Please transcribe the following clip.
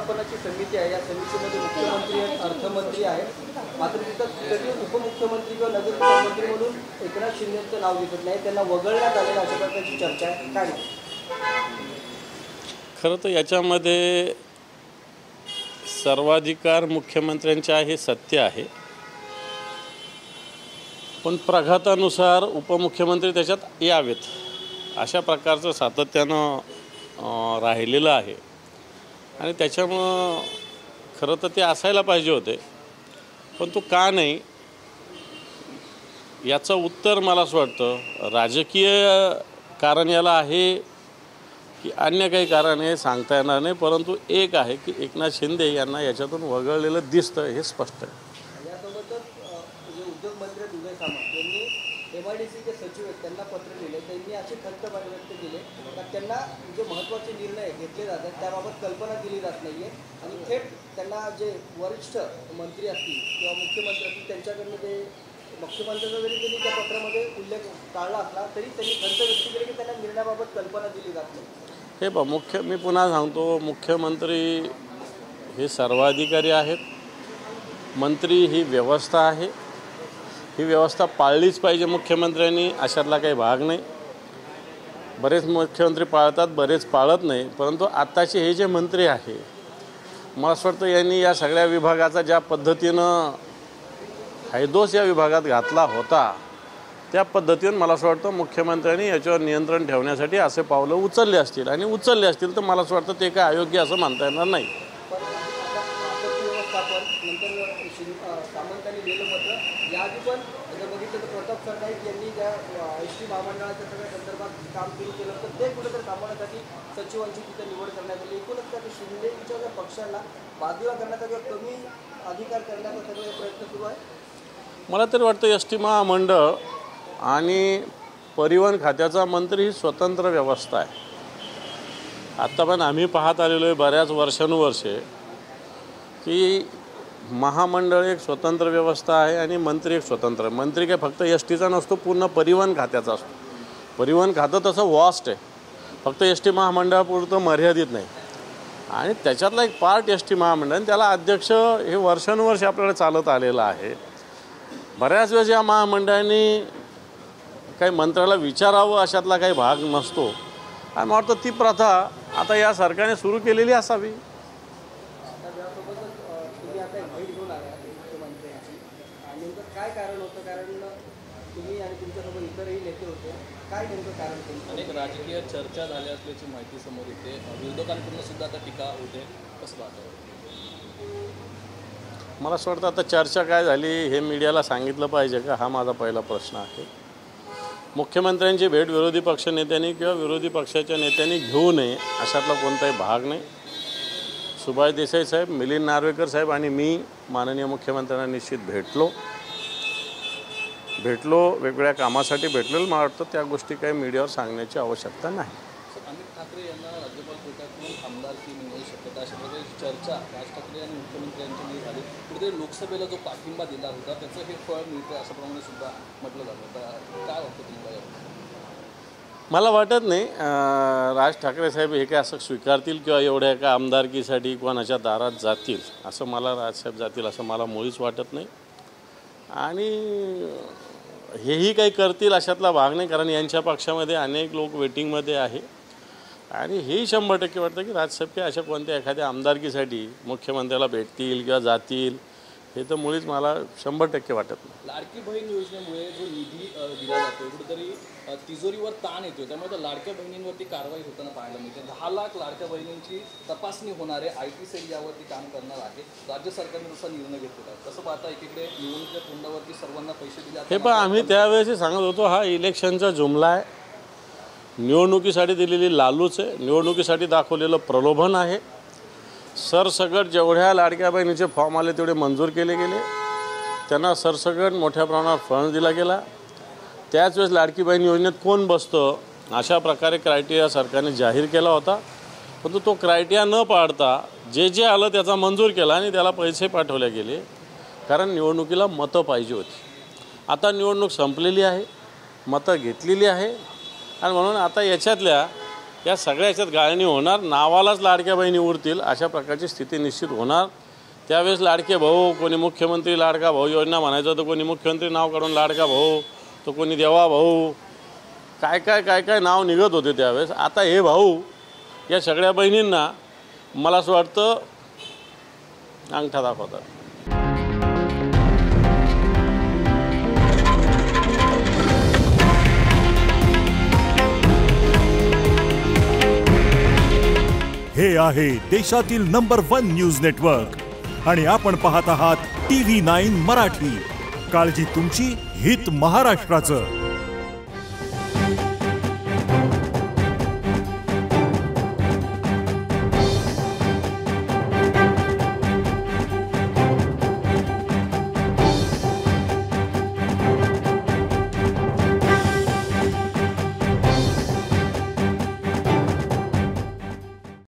व्यवस्थापनाची समिती आहे, या समितीमध्ये मुख्यमंत्री आहेत, अर्थमंत्री आहेत, मात्र तिथं कधी उपमुख्यमंत्री किंवा नगरविकास मंत्री म्हणून एकनाथ शिंदेचं नाव दिसत नाही, त्यांना वगळण्यात आलेलं अशा प्रकारची चर्चा आहे. काय खरं तर याच्यामध्ये सर्वाधिकार मुख्यमंत्र्यांचे आहे, सत्य आहे, पण प्रघातानुसार उपमुख्यमंत्री त्याच्यात यावेत अशा प्रकारचं सातत्यानं राहिलेलं आहे. आणि त्याच्यामुळं खरं तर ते असायला पाहिजे होते, पण तो का नाही याचं उत्तर मला असं वाटतं राजकीय कारण याला आहे की अन्य काही कारण हे सांगता येणार नाही. परंतु एक आहे की एकनाथ शिंदे यांना याच्यातून वगळलेलं दिसतं, हे स्पष्ट आहे. यासोबतच जे उद्योगमंत्री उदय सामंत यांनी MIDCचे सचिव आहेत त्यांना पत्र लिहिले, त्यांनी अशी खंत व्यक्त केली का त्यांना जे महत्त्वाचे निर्णय घेतले जातात त्याबाबत कल्पना दिली जात नाही आहे आणि थेट त्यांना जे वरिष्ठ मंत्री असतील किंवा मुख्यमंत्री असतील त्यांच्याकडनं ते मुख्यमंत्र्यांचा जरी त्यांनी त्या पत्रामध्ये उल्लेख टाळला असला तरी त्यांनी खंत व्यक्त केली की त्यांना निर्णयाबाबत कल्पना दिली जात नाही. हे मी पुन्हा सांगतो, मुख्यमंत्री हे सर्वाधिकारी आहेत. मंत्री ही व्यवस्था आहे, ही व्यवस्था पाळलीच पाहिजे मुख्यमंत्र्यांनी, अशातला काही भाग नाही. बरेच मुख्यमंत्री पाळतात, बरेच पाळत नाही. परंतु आत्ताचे हे जे मंत्री आहे, मला असं वाटतं यांनी या सगळ्या विभागाचा ज्या पद्धतीनं हैदोस या विभागात घातला होता त्या पद्धतीनं मला असं वाटतं मुख्यमंत्र्यांनी याच्यावर नियंत्रण ठेवण्यासाठी असे पावलं उचलले असतील, आणि उचलले असतील तर मला असं वाटतं ते काय अयोग्य असं मानता येणार नाही. सामंतांनी दिलेलं पत्र याआधी पण जर बघितलं तर प्रताप सरनाईक यांनी ज्या एस टी महामंडळाच्या सगळ्या संदर्भात काम सुरू केलं तर ते कुठेतरी थांबवण्यासाठी सचिवांची तिथे निवड करण्यात आली. एकूणच त्या शिंदेच्या ज्या पक्षाला बाजूला करण्याचा किंवा कमी अधिकार करण्याचा सगळे प्रयत्न सुरू आहे. मला तरी वाटतं एस टी महामंडळ आणि परिवहन खात्याचा मंत्री ही स्वतंत्र व्यवस्था आहे. आत्ता पण आम्ही पाहत आलेलो आहे बऱ्याच वर्षानुवर्षे की महामंडळ एक स्वतंत्र व्यवस्था आहे आणि मंत्री एक स्वतंत्र. मंत्री काय फक्त एस टीचा नसतो, पूर्ण परिवहन खात्याचा असतो. परिवहन खातं तसं वॉस्ट आहे, फक्त एस टी महामंडळापुरतं मर्यादित नाही. आणि त्याच्यातला एक पार्ट एस टी महामंडळ आणि त्याला अध्यक्ष हे वर्षानुवर्षे आपल्याला चालत आलेलं आहे. बऱ्याच वेळेस या महामंडळाने काही मंत्र्याला विचारावं अशातला काही भाग नसतो. आणि मला वाटतं ती प्रथा आता या सरकारने सुरू केलेली असावी. काय कारण होतं? कारण तुम्ही आणि तुमच्यासोबत इतरही नेते होते, काय नेमकं कारण? अनेक राजकीय चर्चा झाल्या असल्याची माहिती समोर येते, विरोधकांकडून सुद्धा आता टीका होते, कसं वाटतं? मला असं वाटतं आता चर्चा काय झाली हे मीडियाला सांगितलं पाहिजे का, हा माझा पहिला प्रश्न आहे. मुख्यमंत्र्यांची भेट विरोधी पक्ष नेत्यांनी किंवा विरोधी पक्षाच्या नेत्यांनी घेऊ नये अशातला कोणताही भाग नाही. सुभाष देसाई साहेब, मिलिंद नार्वेकर साहेब आणि मी माननीय मुख्यमंत्र्यांना निश्चित भेटलो वेगवेगळ्या कामासाठी भेटलेलं. मला वाटतं त्या गोष्टी काही मीडियावर सांगण्याची आवश्यकता नाही. अमित ठाकरे यांना राज्यपाल कोट्यातून आमदारकी मिळू शकतात अशा प्रकारची चर्चा राज ठाकरे आणि मुख्यमंत्री यांच्यामध्ये झाली. कुठेतरी लोकसभेला जो पाठिंबा दिला होता त्याचं हे फळ मिळतं असं प्रमाणे सुद्धा म्हटलं जातं. काय वाटतं तुम्हाला? मला वाटत नाही राज ठाकरे साहेब हे काय असं स्वीकारतील किंवा एवढ्या एका आमदारकीसाठी कोणाच्या दारात जातील असं मला राजसाहेब जातील असं मला मुळीच वाटत नाही. आणि हेही काही करतील अशातला भाग नाही, कारण यांच्या पक्षामध्ये अनेक लोक वेटिंगमध्ये आहे. आणि हेही 100% वाटतं की राजसाहेब काही अशा कोणत्या एखाद्या आमदारकीसाठी मुख्यमंत्र्याला भेटतील किंवा जातील हे तर मुळीच मला 100% वाटत नाही. लाडकी बहीण योजनेमुळे जो निधी दिला जातो कुठेतरी तिजोरीवर ताण येतो, त्यामुळे त्या लाडक्या बहिणींवरती कारवाई होताना पाहायला मिळते. 10 लाख लाडक्या बहिणींची तपासणी होणार आहे, IT सेल यावरती काम करणार आहे. राज्य सरकारने तसा निर्णय घेतलेला आहे. तसं पाहता एकीकडे निवडणुकीच्या तोंडावरती सर्वांना पैसे दिले हे पण आम्ही त्यावेळेस सांगत होतो हा इलेक्शनचा जुमला आहे, निवडणुकीसाठी दिलेली लालूच आहे, निवडणुकीसाठी दाखवलेलं प्रलोभन आहे. सरसकट जेवढ्या लाडक्या बहिणीचे फॉर्म आले तेवढे मंजूर केले गेले, त्यांना सरसकट मोठ्या प्रमाणात फंड दिला गेला. त्याच वेळेस लाडकी बहीण योजनेत कोण बसतं अशा प्रकारे क्रायटेरिया सरकारने जाहीर केला होता. परंतु तो क्रायटेरिया न पाळता जे आलं त्याचा मंजूर केला आणि त्याला पैसे पाठवले गेले, कारण निवडणुकीला मतं पाहिजे होती. आता निवडणूक संपलेली आहे, मतं घेतलेली आहे आणि म्हणून आता याच्यातल्या या सगळ्या ह्याच्यात गाळणी होणार, नावालाच लाडक्या बहिणी उरतील अशा प्रकारची स्थिती निश्चित होणार। त्यावेळेस लाडके भाऊ, कोणी मुख्यमंत्री लाडका भाऊ योजना म्हणायचं, तर कोणी मुख्यमंत्री नाव काढून लाडका भाऊ, तो कोणी देवा भाऊ, काय काय नाव निघत होते त्यावेळेस। आता हे भाऊ या सगळ्या बहिणींना मला असं वाटतं अंगठा दाखवतात। हे आहे देशातील नंबर 1 न्यूज नेटवर्क आणि आपण पाहत आहात TV9 मराठी। काळजी तुमची, हित महाराष्ट्राचं।